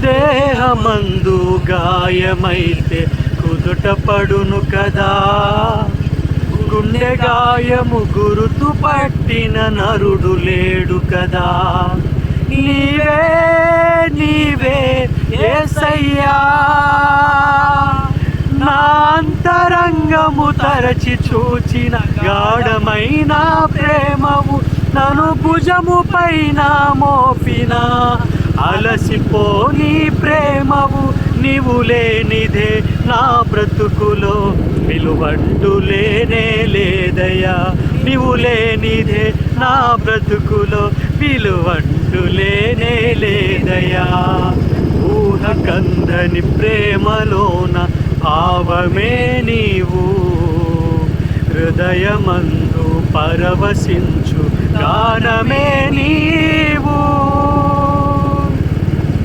దేహమందు గాయమైతే కుదుట పడును కదా, గుండె గాయము గురుతు పట్టిన నరుడు లేడు కదా. నీవే నీవే యేసయ్యా, నా అంతరంగము తరచి చూచిన గాఢమైన ప్రేమవు, నన్ను భుజము పైన మోపిన అలసిపోని ప్రేమవు. నీవు లేనిదే నా బ్రతుకులో విలువంటూ లేనే లేదయ్యా, నీవు లేనిదే నా బ్రతుకులో విలువంటూ లేనే లేదయ్యా. ఊహకందని ప్రేమలోన భావమే నీవు, హృదయమందు పరవశించు గానమే నీవు.